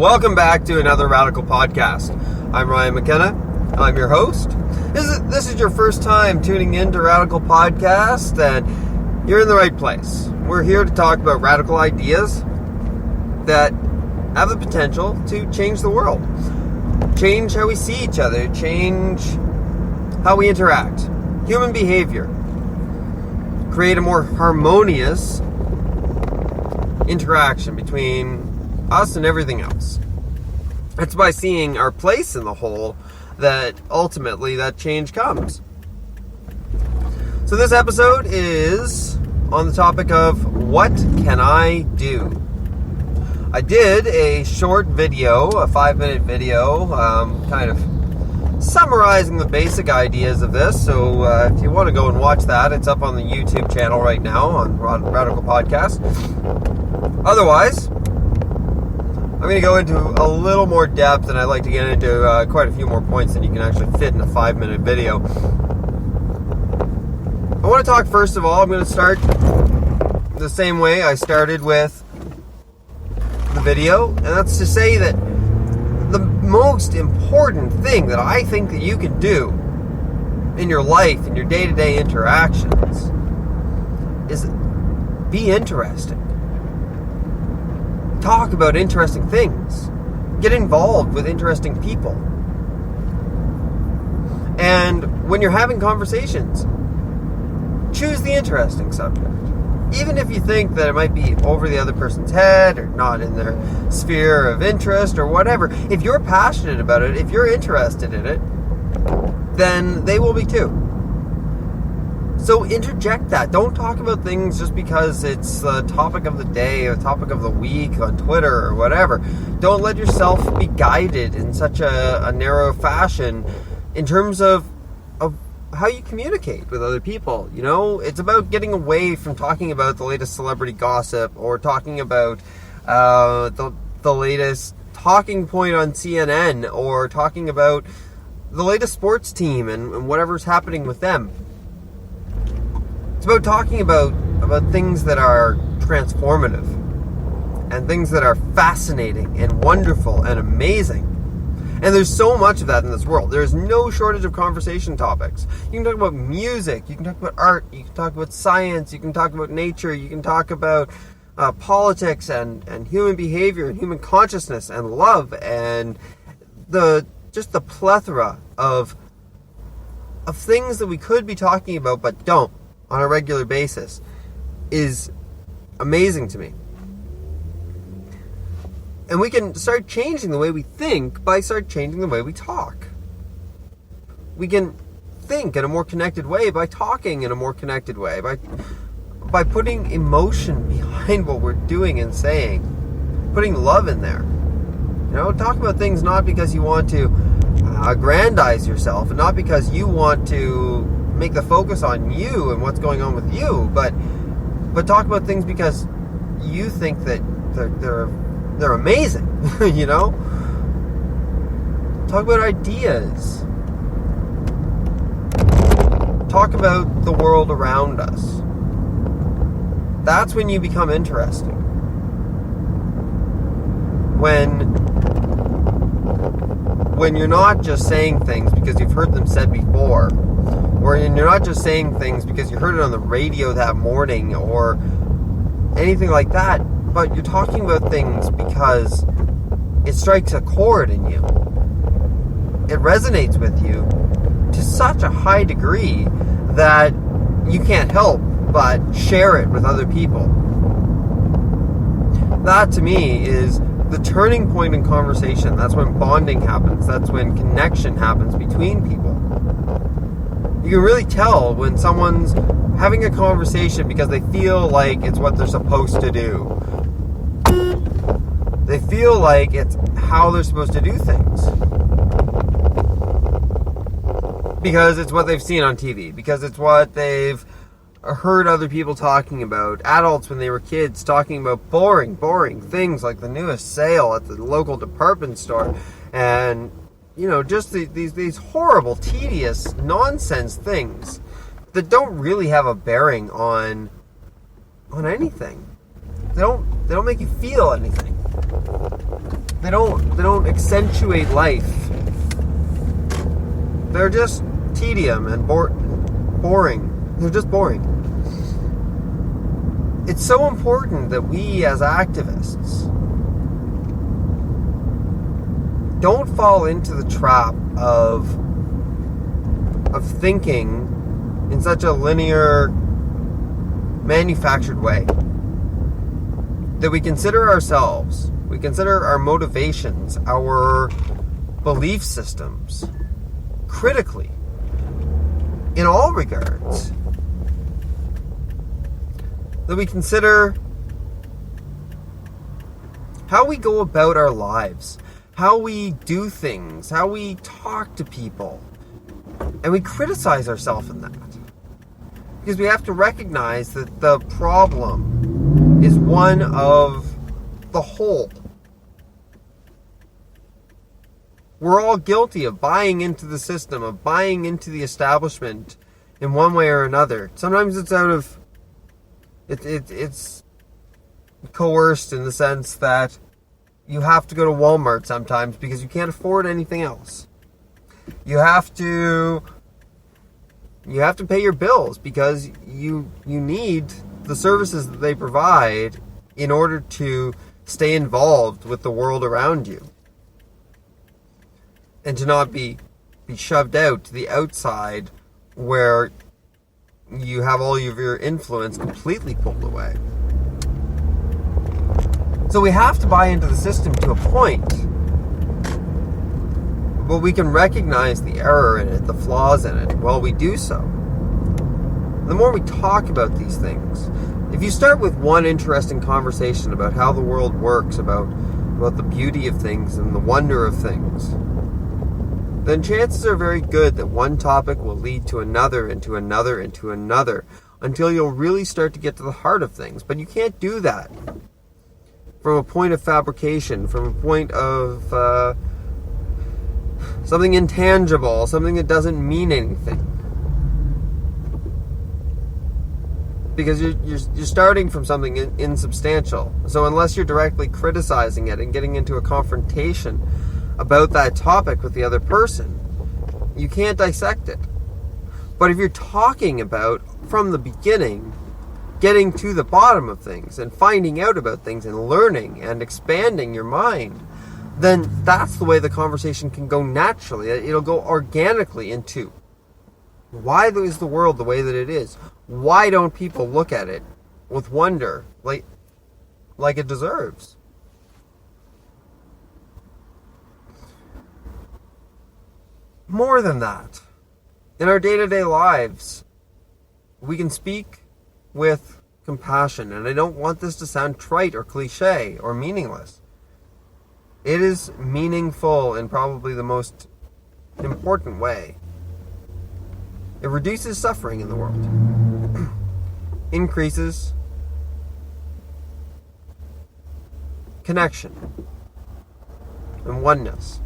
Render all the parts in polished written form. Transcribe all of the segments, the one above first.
Welcome back to another Radical Podcast. I'm Ryan McKenna. I'm your host. This is your first time tuning in to Radical Podcast, and you're in the right place. We're here to talk about radical ideas that have the potential to change the world. Change how we see each other. Change how we interact. Human behavior. Create a more harmonious interaction between us and everything else. It's by seeing our place in the whole that ultimately that change comes. So this episode is on the topic of what can I do? I did a short video, a 5-minute video, kind of summarizing the basic ideas of this. So if you want to go and watch that, it's up on the YouTube channel right now on Radical Podcast. Otherwise, I'm going to go into a little more depth, and I'd like to get into quite a few more points than you can actually fit in a 5-minute video. I want to talk, first of all, I'm going to start the same way I started with the video, and that's to say that the most important thing that I think that you can do in your life, in your day-to-day interactions, is be interesting. Talk about interesting things. Get involved with interesting people. And when you're having conversations, choose the interesting subject. Even if you think that it might be over the other person's head or not in their sphere of interest or whatever, if you're passionate about it, if you're interested in it, then they will be too. So interject that. Don't talk about things just because it's the topic of the day or topic of the week on Twitter or whatever. Don't let yourself be guided in such a narrow fashion in terms of how you communicate with other people. You know, it's about getting away from talking about the latest celebrity gossip or talking about the latest talking point on CNN or talking about the latest sports team and whatever's happening with them. It's about talking about things that are transformative and things that are fascinating and wonderful and amazing. And there's so much of that in this world. There's no shortage of conversation topics. You can talk about music, you can talk about art, you can talk about science, you can talk about nature, you can talk about politics and human behavior and human consciousness and love and the plethora of things that we could be talking about but don't on a regular basis is amazing to me. And we can start changing the way we think by start changing the way we talk. We can think in a more connected way by talking in a more connected way, by putting emotion behind what we're doing and saying, putting love in there. You know, talk about things not because you want to aggrandize yourself and not because you want to make the focus on you and what's going on with you, but talk about things because you think that they're amazing. You know, talk about ideas. Talk about the world around us. That's when you become interesting. When you're not just saying things because you've heard them said before, or you're not just saying things because you heard it on the radio that morning or anything like that, but you're talking about things because it strikes a chord in you. It resonates with you to such a high degree that you can't help but share it with other people. That to me is the turning point in conversation. That's when bonding happens. That's when connection happens between people. You can really tell when someone's having a conversation because they feel like it's what they're supposed to do. They feel like it's how they're supposed to do things. Because it's what they've seen on TV. Because it's what they've heard other people talking about. Adults when they were kids talking about boring things like the newest sale at the local department store. And you know, just these horrible, tedious, nonsense things that don't really have a bearing on anything. They don't make you feel anything. They don't accentuate life. They're just tedium and boring. They're just boring. It's so important that we as activists don't fall into the trap of thinking in such a linear, manufactured way. That we consider ourselves, we consider our motivations, our belief systems, critically, in all regards. That we consider how we go about our lives, how we do things, how we talk to people, and we criticize ourselves in that. Because we have to recognize that the problem is one of the whole. We're all guilty of buying into the system, of buying into the establishment in one way or another. Sometimes it's out of... It's coerced in the sense that you have to go to Walmart sometimes because you can't afford anything else. You have to pay your bills because you need the services that they provide in order to stay involved with the world around you. And to not be shoved out to the outside where you have all of your influence completely pulled away. So we have to buy into the system to a point. But we can recognize the error in it, the flaws in it, while we do so. The more we talk about these things, if you start with one interesting conversation about how the world works, about the beauty of things and the wonder of things, then chances are very good that one topic will lead to another, and to another, and to another, until you'll really start to get to the heart of things. But you can't do that from a point of fabrication, from a point of something intangible, something that doesn't mean anything. Because you're starting from something insubstantial. So unless you're directly criticizing it and getting into a confrontation about that topic with the other person, you can't dissect it. But if you're talking about, from the beginning, getting to the bottom of things and finding out about things and learning and expanding your mind, then that's the way the conversation can go naturally. It'll go organically into why is the world the way that it is? Why don't people look at it with wonder like it deserves? More than that, in our day-to-day lives, we can speak with compassion, and I don't want this to sound trite or cliche or meaningless. It is meaningful in probably the most important way. It reduces suffering in the world, increases connection and oneness.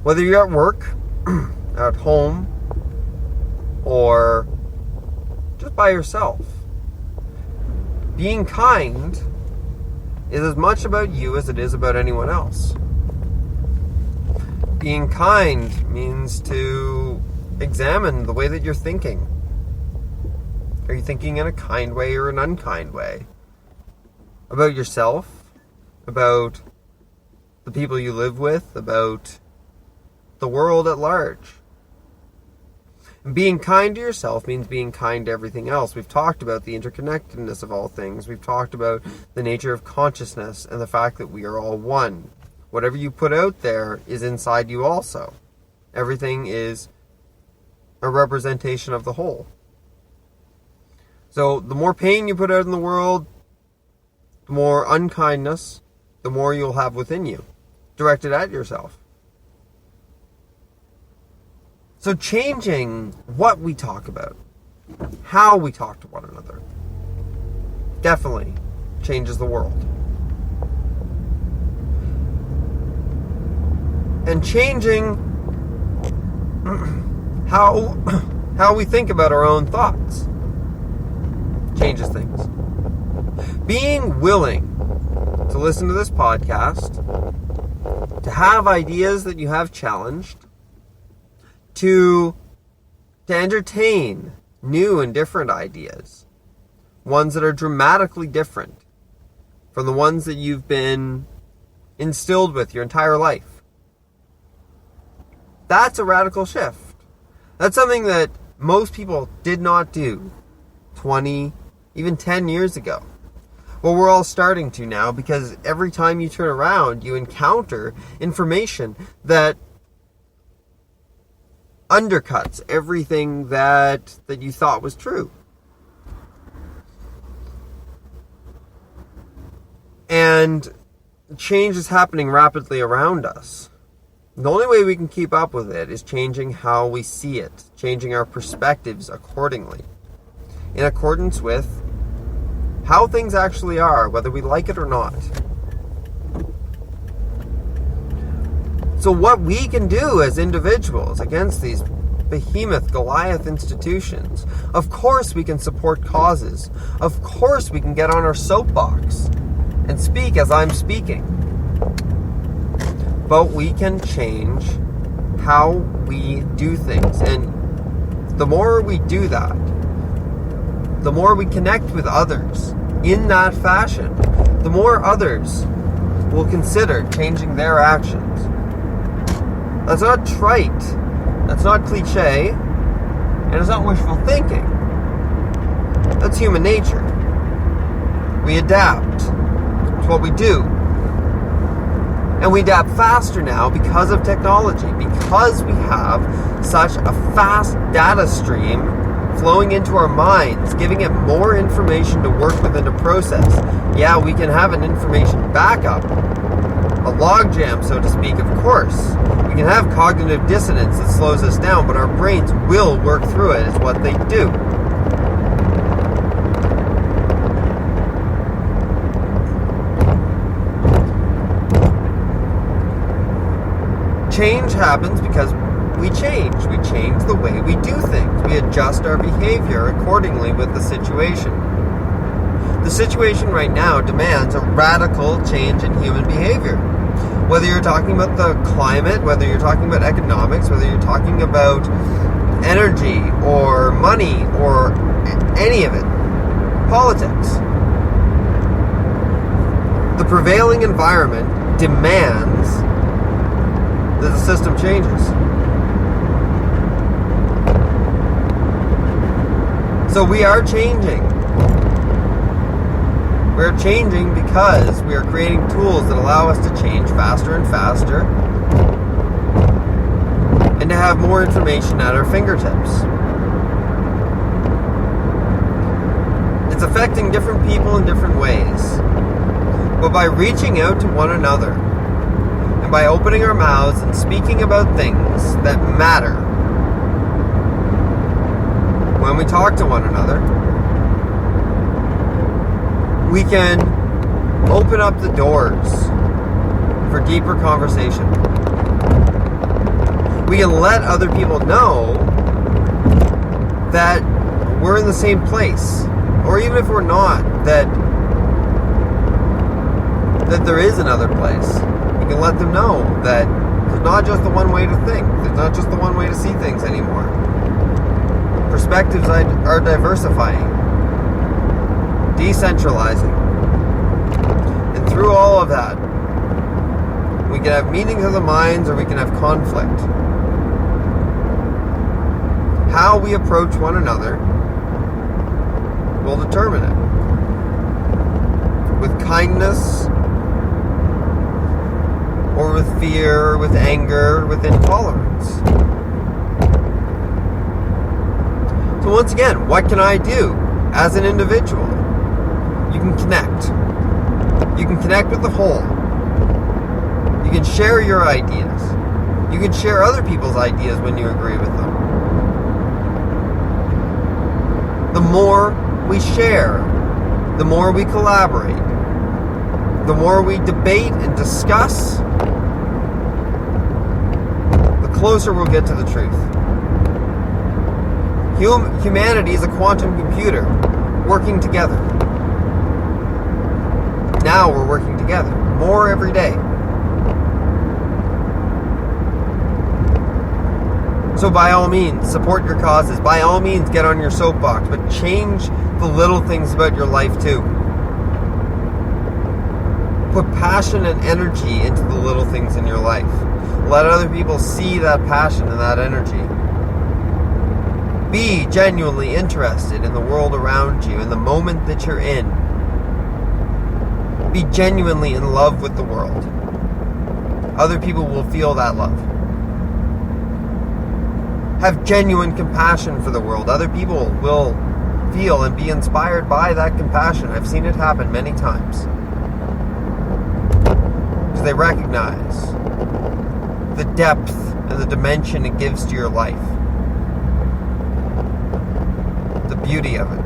Whether you're at work, at home, or just by yourself, being kind is as much about you as it is about anyone else. Being kind means to examine the way that you're thinking. Are you thinking in a kind way or an unkind way? About yourself, about the people you live with, about the world at large. And being kind to yourself means being kind to everything else. We've talked about the interconnectedness of all things. We've talked about the nature of consciousness and the fact that we are all one. Whatever you put out there is inside you also. Everything is a representation of the whole. So the more pain you put out in the world, the more unkindness, the more you'll have within you, directed at yourself. So changing what we talk about, how we talk to one another, definitely changes the world. And changing how we think about our own thoughts changes things. Being willing to listen to this podcast, to have ideas that you have challenged, to entertain new and different ideas, ones that are dramatically different from the ones that you've been instilled with your entire life. That's a radical shift. That's something that most people did not do 20, even 10 years ago. Well, we're all starting to now, because every time you turn around, you encounter information that undercuts everything that you thought was true. And change is happening rapidly around us. The only way we can keep up with it is changing how we see it, changing our perspectives accordingly, in accordance with how things actually are, whether we like it or not. So what we can do as individuals against these behemoth Goliath institutions, of course we can support causes. Of course we can get on our soapbox and speak as I'm speaking. But we can change how we do things. And the more we do that, the more we connect with others in that fashion, the more others will consider changing their actions. That's not trite, that's not cliche, and it's not wishful thinking. That's human nature. We adapt. It's what we do. And we adapt faster now because of technology, because we have such a fast data stream flowing into our minds, giving it more information to work with and to process. Yeah, we can have an information backup, a logjam, so to speak, of course. We can have cognitive dissonance that slows us down, but our brains will work through it, is what they do. Change happens because we change. We change the way we do things. We adjust our behavior accordingly with the situation. The situation right now demands a radical change in human behavior. Whether you're talking about the climate, whether you're talking about economics, whether you're talking about energy or money or any of it, politics. The prevailing environment demands that the system changes. So we are changing. We're changing because we are creating tools that allow us to change faster and faster and to have more information at our fingertips. It's affecting different people in different ways. But by reaching out to one another and by opening our mouths and speaking about things that matter, when we talk to one another, we can open up the doors for deeper conversation. We can let other people know that we're in the same place, or even if we're not, that there is another place. We can let them know that there's not just the one way to think. There's not just the one way to see things anymore. Perspectives are diversifying, decentralizing. And through all of that, we can have meetings of the minds or we can have conflict. How we approach one another will determine it. With kindness, or with fear, or with anger, or with intolerance. So once again, what can I do as an individual? You can connect. You can connect with the whole. You can share your ideas. You can share other people's ideas when you agree with them. The more we share, the more we collaborate, the more we debate and discuss, the closer we'll get to the truth. Humanity is a quantum computer working together. now we're working together more every day. So by all means, support your causes. By all means, get on your soapbox, but change the little things about your life too. Put passion and energy into the little things in your life. Let other people see that passion and that energy. Be genuinely interested in the world around you, in the moment that you're in. Be genuinely in love with the world. Other people will feel that love. Have genuine compassion for the world. Other people will feel and be inspired by that compassion. I've seen it happen many times. Because they recognize the depth and the dimension it gives to your life. The beauty of it.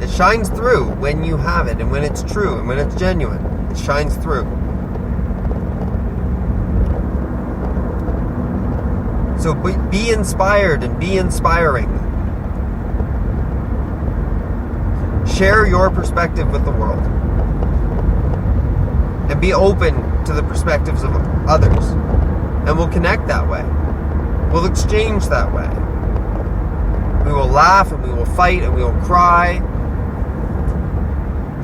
It shines through when you have it, and when it's true, and when it's genuine. It shines through. So be inspired and be inspiring. Share your perspective with the world. And be open to the perspectives of others. And we'll connect that way. We'll exchange that way. We will laugh and we will fight and we will cry.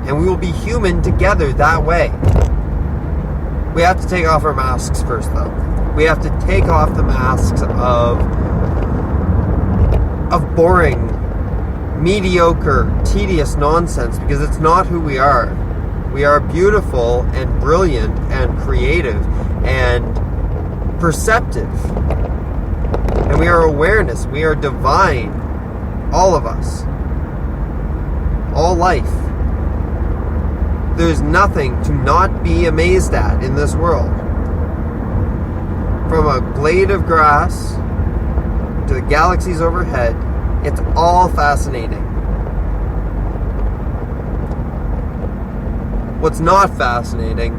And we will be human together that way. We have to take off our masks first, though. We have to take off the masks of boring, mediocre, tedious nonsense, because it's not who we are. We are beautiful and brilliant and creative and perceptive. And we are awareness. We are divine. All of us. All life. There's nothing to not be amazed at in this world. From a blade of grass to the galaxies overhead, it's all fascinating. What's not fascinating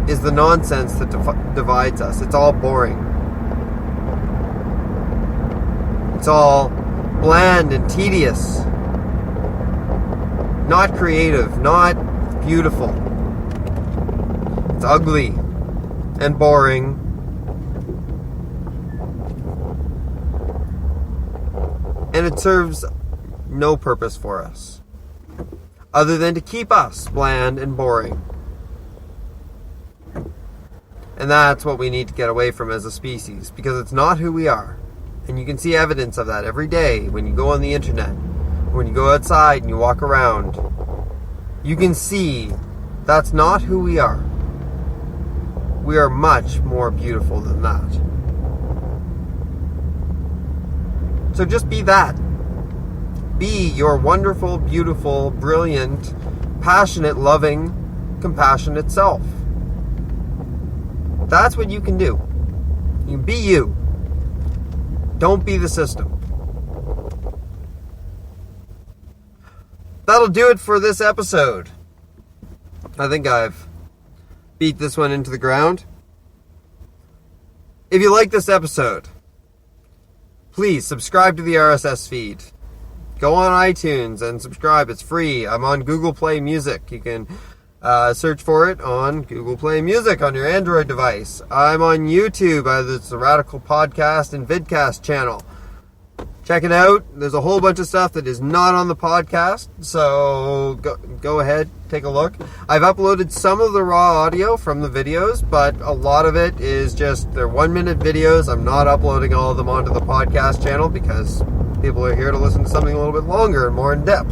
is the nonsense that divides us. It's all boring. It's all bland and tedious. Not creative, not beautiful. It's ugly and boring. And it serves no purpose for us other than to keep us bland and boring. And that's what we need to get away from as a species, because it's not who we are. And you can see evidence of that every day when you go on the internet, when you go outside and you walk around. You can see that's not who we are. We are much more beautiful than that. So just be that. Be your wonderful, beautiful, brilliant, passionate, loving, compassionate self. That's what you can do. You can be you. Don't be the system. That'll do it for this episode. I think I've beat this one into the ground. If you like this episode, please subscribe to the RSS feed. Go on iTunes and subscribe. It's free. I'm on Google Play Music. You can search for it on Google Play Music on your Android device. I'm on YouTube. It's the Radical Podcast and Vidcast channel. Check it out. There's a whole bunch of stuff that is not on the podcast, so go ahead, take a look. I've uploaded some of the raw audio from the videos, but a lot of it is just, they're 1-minute videos. I'm not uploading all of them onto the podcast channel because people are here to listen to something a little bit longer and more in depth.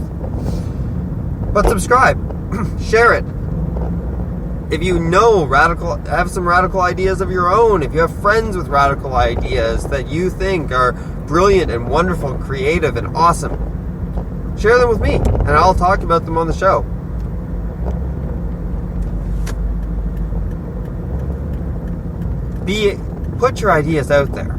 But subscribe. Share it. If you know have some radical ideas of your own, if you have friends with radical ideas that you think are brilliant and wonderful and creative and awesome, share them with me and I'll talk about them on the show. Put your ideas out there.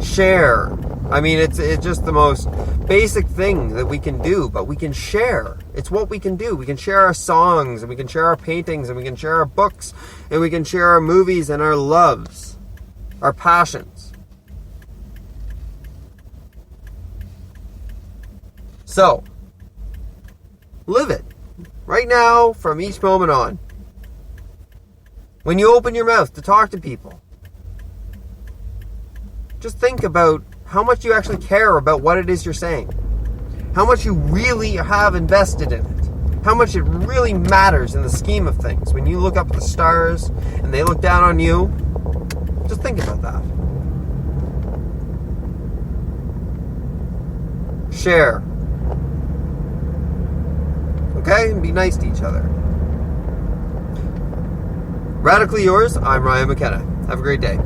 Share. I mean, it's just the most basic thing that we can do, but we can share. It's what we can do. We can share our songs, and we can share our paintings, and we can share our books, and we can share our movies and our loves, our passions. So, live it. Right now, from each moment on. When you open your mouth to talk to people, just think about how much you actually care about what it is you're saying. How much you really have invested in it. How much it really matters in the scheme of things. When you look up at the stars and they look down on you, just think about that. Share. Okay? And be nice to each other. Radically yours, I'm Ryan McKenna. Have a great day.